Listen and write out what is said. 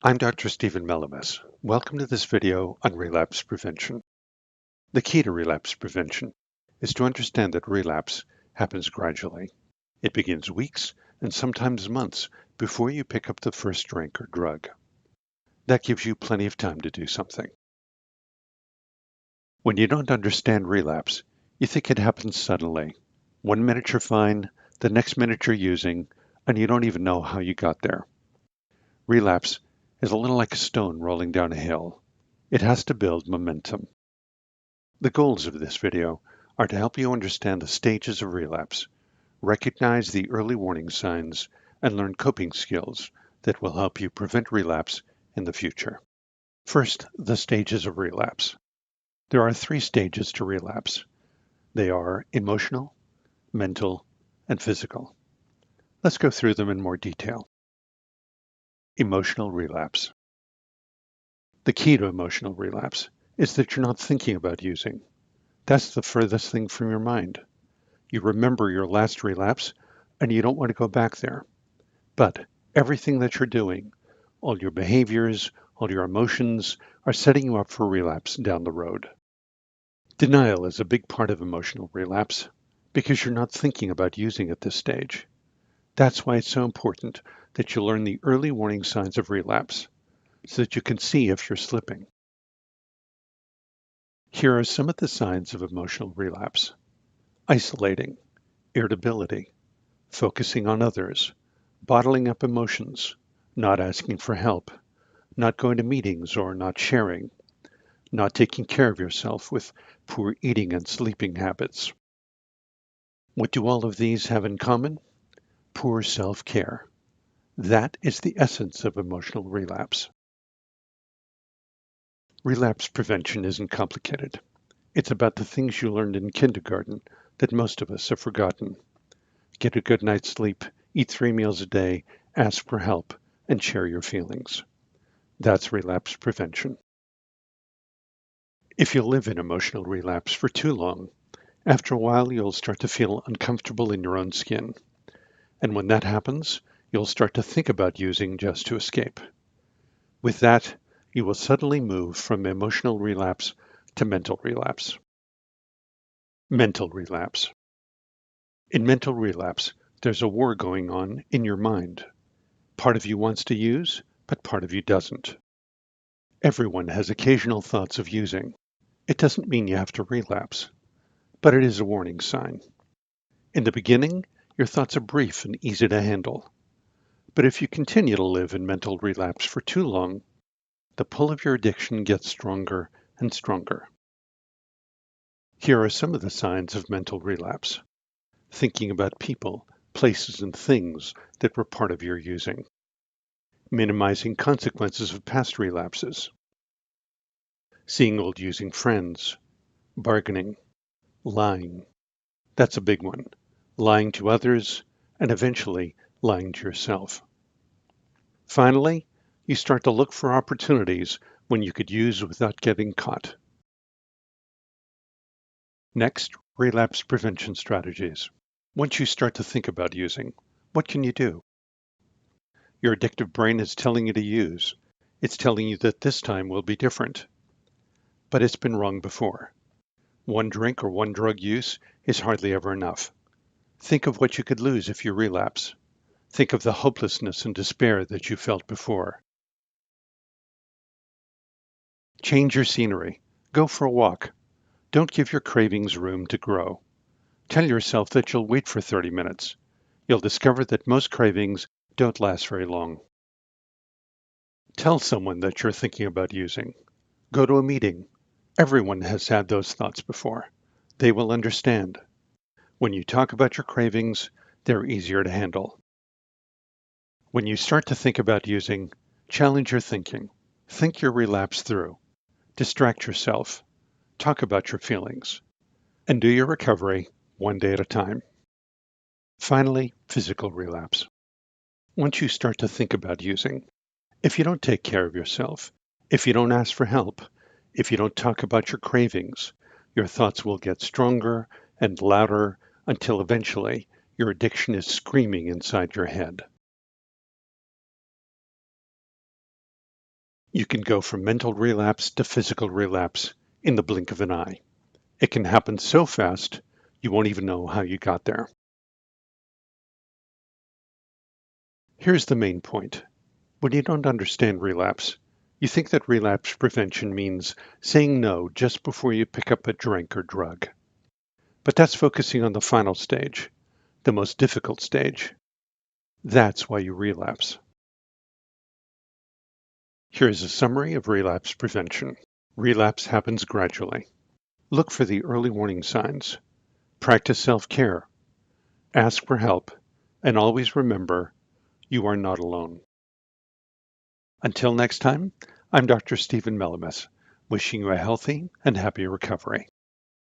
I'm Dr. Stephen Melamis. Welcome to this video on relapse prevention. The key to relapse prevention is to understand that relapse happens gradually. It begins weeks and sometimes months before you pick up the first drink or drug. That gives you plenty of time to do something. When you don't understand relapse, you think it happens suddenly. 1 minute you're fine, the next minute you're using, and you don't even know how you got there. Relapse is a little like a stone rolling down a hill. It has to build momentum. The goals of this video are to help you understand the stages of relapse, recognize the early warning signs, and learn coping skills that will help you prevent relapse in the future. First, the stages of relapse. There are 3 stages to relapse. They are emotional, mental, and physical. Let's go through them in more detail. Emotional relapse. The key to emotional relapse is that you're not thinking about using. That's the furthest thing from your mind. You remember your last relapse and you don't want to go back there. But everything that you're doing, all your behaviors, all your emotions are setting you up for relapse down the road. Denial is a big part of emotional relapse because you're not thinking about using at this stage. That's why it's so important that you learn the early warning signs of relapse so that you can see if you're slipping. Here are some of the signs of emotional relapse: isolating, irritability, focusing on others, bottling up emotions, not asking for help, not going to meetings or not sharing, not taking care of yourself with poor eating and sleeping habits. What do all of these have in common? Poor self-care. That is the essence of emotional relapse. Relapse prevention isn't complicated. It's about the things you learned in kindergarten that most of us have forgotten. Get a good night's sleep, eat 3 meals a day, ask for help, and share your feelings. That's relapse prevention. If you live in emotional relapse for too long, after a while you'll start to feel uncomfortable in your own skin. And when that happens, you'll start to think about using just to escape. With that, you will suddenly move from emotional relapse to mental relapse. Mental relapse. In mental relapse, there's a war going on in your mind. Part of you wants to use, but part of you doesn't. Everyone has occasional thoughts of using. It doesn't mean you have to relapse, but it is a warning sign. In the beginning, your thoughts are brief and easy to handle. But if you continue to live in mental relapse for too long, the pull of your addiction gets stronger and stronger. Here are some of the signs of mental relapse: thinking about people, places, and things that were part of your using. Minimizing consequences of past relapses. Seeing old using friends. Bargaining. Lying. That's a big one. Lying to others, and eventually lying to yourself. Finally, you start to look for opportunities when you could use without getting caught. Next, relapse prevention strategies. Once you start to think about using, what can you do? Your addictive brain is telling you to use. It's telling you that this time will be different. But it's been wrong before. 1 drink or 1 drug use is hardly ever enough. Think of what you could lose if you relapse. Think of the hopelessness and despair that you felt before. Change your scenery. Go for a walk. Don't give your cravings room to grow. Tell yourself that you'll wait for 30 minutes. You'll discover that most cravings don't last very long. Tell someone that you're thinking about using. Go to a meeting. Everyone has had those thoughts before. They will understand. When you talk about your cravings, they're easier to handle. When you start to think about using, challenge your thinking. Think your relapse through. Distract yourself. Talk about your feelings. And do your recovery 1 day at a time. Finally, physical relapse. Once you start to think about using, if you don't take care of yourself, if you don't ask for help, if you don't talk about your cravings, your thoughts will get stronger and louder until eventually your addiction is screaming inside your head. You can go from mental relapse to physical relapse in the blink of an eye. It can happen so fast, you won't even know how you got there. Here's the main point. When you don't understand relapse, you think that relapse prevention means saying no just before you pick up a drink or drug. But that's focusing on the final stage, the most difficult stage. That's why you relapse. Here's a summary of relapse prevention. Relapse happens gradually. Look for the early warning signs. Practice self-care. Ask for help. And always remember, you are not alone. Until next time, I'm Dr. Stephen Melamis, wishing you a healthy and happy recovery.